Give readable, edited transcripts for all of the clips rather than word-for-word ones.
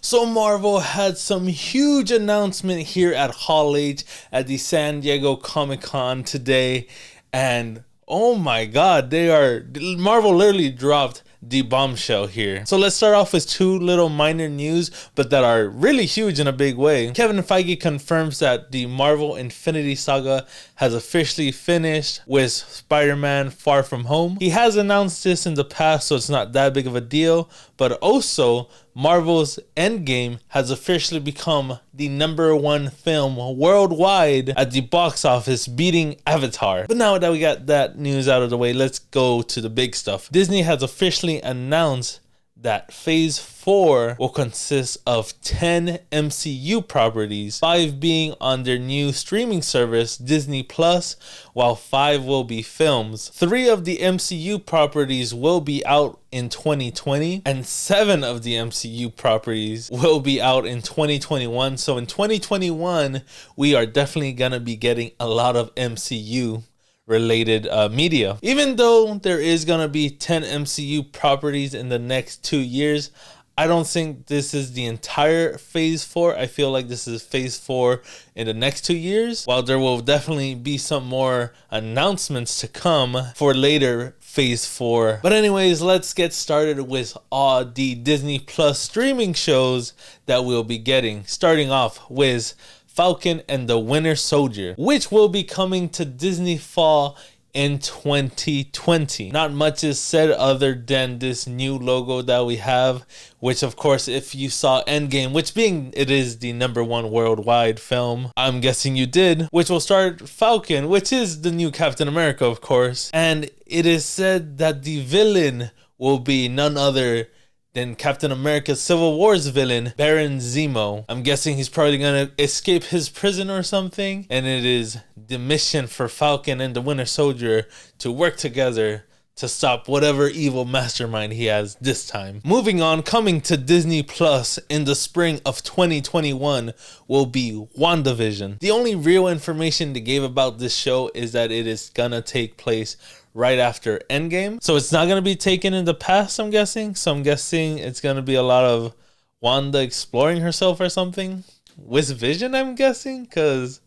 So Marvel had some huge announcement here at Hall H at the San Diego Comic-Con today, and oh my god, Marvel literally dropped the bombshell here. So let's start off with two little minor news, but that are really huge in a big way. Kevin Feige confirms that the Marvel Infinity Saga has officially finished with Spider-Man Far From Home. He has announced this in the past, so it's not that big of a deal, but also Marvel's Endgame has officially become the #1 film worldwide at the box office, beating Avatar. But now that we got that news out of the way, let's go to the big stuff. Disney has officially announced that Phase 4 will consist of 10 MCU properties, 5 being on their new streaming service, Disney Plus, while 5 will be films. 3 of the MCU properties will be out in 2020, and 7 of the MCU properties will be out in 2021. So in 2021, we are definitely gonna be getting a lot of MCU related media. Even though there is gonna be 10 MCU properties in the next 2 years, I don't think this is the entire Phase 4. I feel like this is Phase 4 in the next 2 years, while there will definitely be some more announcements to come for later Phase 4. But anyways, let's get started with all the Disney Plus streaming shows that we'll be getting. Starting off with Falcon and the Winter Soldier, which will be coming to Disney Fall in 2020. Not much is said other than this new logo that we have, which of course, if you saw Endgame, which being it is the #1 worldwide film, I'm guessing you did, which will start Falcon, which is the new Captain America, of course. And it is said that the villain will be none other than Captain America's Civil War's villain, Baron Zemo. I'm guessing he's probably gonna escape his prison or something, and it is the mission for Falcon and the Winter Soldier to work together to stop whatever evil mastermind he has this time. Moving on, coming to Disney Plus in the spring of 2021 will be WandaVision. The only real information they gave about this show is that it is gonna take place right after Endgame. So it's not going to be taken in the past, I'm guessing. So I'm guessing it's going to be a lot of Wanda exploring herself or something. With Vision, I'm guessing, because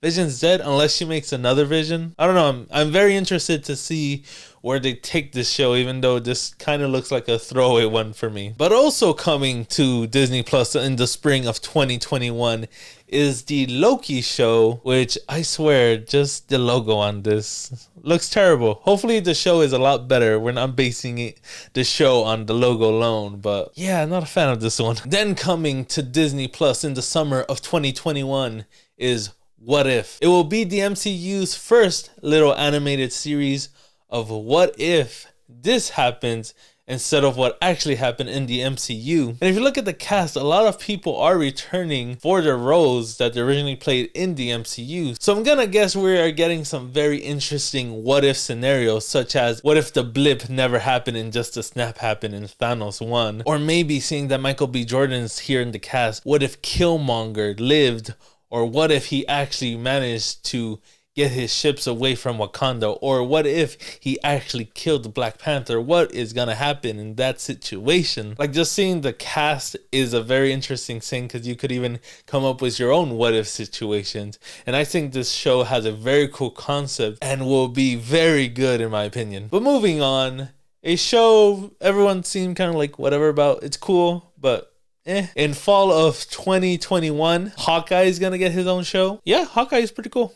Vision's dead unless she makes another Vision. I don't know. I'm very interested to see where they take this show, even though this kind of looks like a throwaway one for me. But also coming to Disney Plus in the spring of 2021 is the Loki show, which I swear, just the logo on this looks terrible. Hopefully the show is a lot better. We're not basing the show on the logo alone, but yeah, I'm not a fan of this one. Then coming to Disney Plus in the summer of 2021 is What If. It will be the MCU's first little animated series of what if this happens instead of what actually happened in the MCU. And if you look at the cast, a lot of people are returning for their roles that they originally played in the MCU. So I'm gonna guess we are getting some very interesting what if scenarios, such as what if the blip never happened and just a snap happened and Thanos won? Or maybe seeing that Michael B. Jordan's here in the cast, what if Killmonger lived? Or what if he actually managed to get his ships away from Wakanda? Or what if he actually killed the Black Panther? What is gonna happen in that situation? Like, just seeing the cast is a very interesting thing, because you could even come up with your own what if situations. And I think this show has a very cool concept and will be very good in my opinion. But moving on, a show everyone seemed kind of like whatever about. It's cool, but in fall of 2021, Hawkeye is gonna get his own show. Yeah, Hawkeye is pretty cool.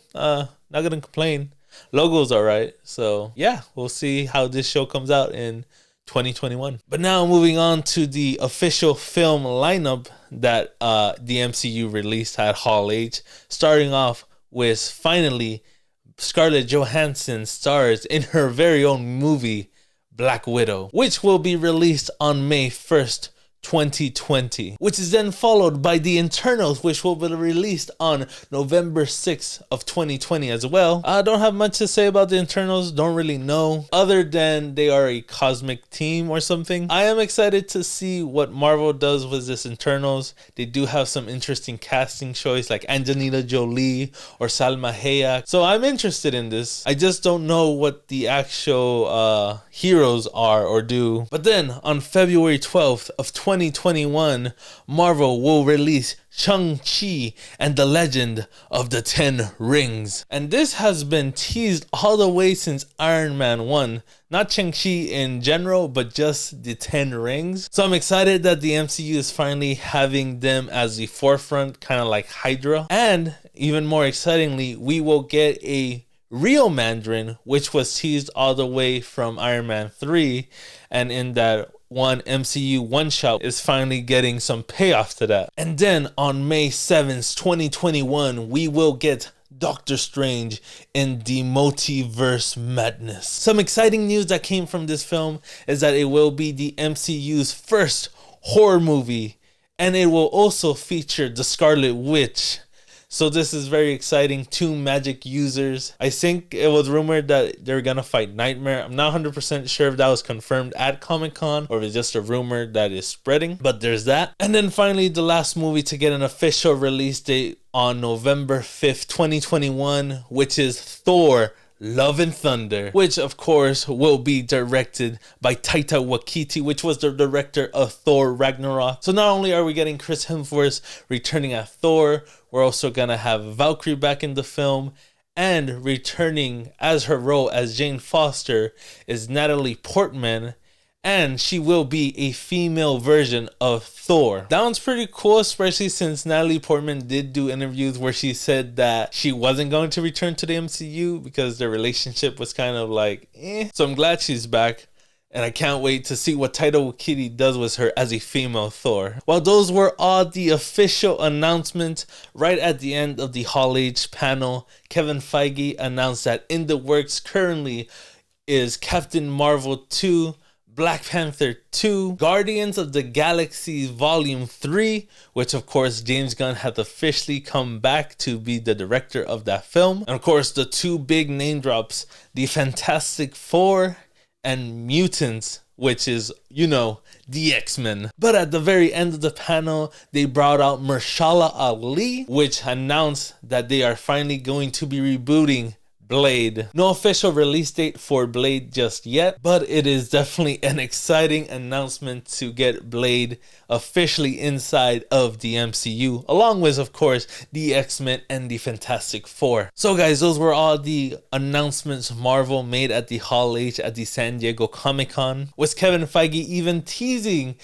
Not gonna complain. Logo's alright. So yeah, we'll see how this show comes out in 2021. But now moving on to the official film lineup that the MCU released at Hall H. Starting off with, finally, Scarlett Johansson stars in her very own movie, Black Widow, which will be released on May 1st, 2020, which is then followed by The Eternals, which will be released on November 6th of 2020 as well. I don't have much to say about The Eternals, don't really know, other than they are a cosmic team or something. I am excited to see what Marvel does with this Eternals. They do have some interesting casting choice like Angelina Jolie or Salma Hayek, so I'm interested in this. I just don't know what the actual heroes are or do. But then on February 12th of 2020, 2021, Marvel will release Shang-Chi and the Legend of the Ten Rings. And this has been teased all the way since Iron Man 1. Not Shang-Chi in general, but just the 10 rings. So I'm excited that the MCU is finally having them as the forefront, kind of like Hydra. And even more excitingly, we will get a real Mandarin, which was teased all the way from Iron Man 3, and in that one MCU one shot is finally getting some payoff to that. And then on May 7th, 2021, we will get Doctor Strange in the Multiverse Madness. Some exciting news that came from this film is that it will be the MCU's first horror movie, and it will also feature the Scarlet Witch. So this is very exciting. 2 magic users. I think it was rumored that they're gonna fight Nightmare. I'm not 100% sure if that was confirmed at Comic-Con or if it's just a rumor that is spreading, but there's that. And then finally, the last movie to get an official release date on November 5th, 2021, which is Thor: Love and Thunder, which of course will be directed by Taika Waititi, which was the director of Thor Ragnarok. So not only are we getting Chris Hemsworth returning as Thor, we're also gonna have Valkyrie back in the film, and returning as her role as Jane Foster is Natalie Portman, and she will be a female version of Thor. That one's pretty cool, especially since Natalie Portman did do interviews where she said that she wasn't going to return to the MCU because their relationship was kind of like, eh. So I'm glad she's back, and I can't wait to see what Taika Waititi does with her as a female Thor. Well, those were all the official announcements. Right at the end of the Hall H panel, Kevin Feige announced that in the works currently is Captain Marvel 2, Black Panther 2, Guardians of the Galaxy Volume 3, which of course James Gunn had officially come back to be the director of that film. And of course the 2 big name drops, the Fantastic Four and Mutants, which is, you know, the X-Men. But at the very end of the panel, they brought out Mahershala Ali, which announced that they are finally going to be rebooting Blade. No official release date for Blade just yet, but it is definitely an exciting announcement to get Blade officially inside of the MCU, along with, of course, the X-Men and the Fantastic Four. So guys, those were all the announcements Marvel made at the Hall H at the San Diego Comic-Con, with Kevin Feige even teasing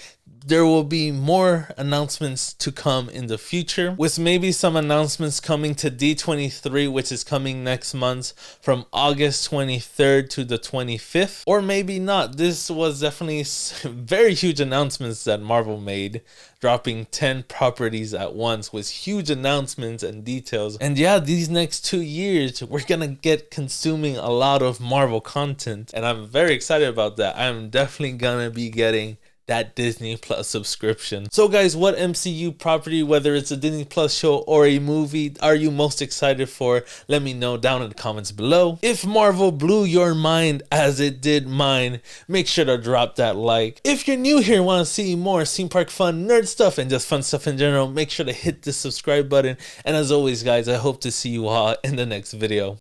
there will be more announcements to come in the future, with maybe some announcements coming to D23, which is coming next month from August 23rd to the 25th, or maybe not. This was definitely very huge announcements that Marvel made, dropping 10 properties at once with huge announcements and details. And yeah, these next 2 years, we're gonna get consuming a lot of Marvel content, and I'm very excited about that. I'm definitely gonna be getting that Disney Plus subscription. So guys, what MCU property, whether it's a Disney Plus show or a movie, are you most excited for? Let me know down in the comments below. If Marvel blew your mind as it did mine, make sure to drop that like. If you're new here and want to see more theme park fun, nerd stuff, and just fun stuff in general, make sure to hit the subscribe button. And as always guys, I hope to see you all in the next video.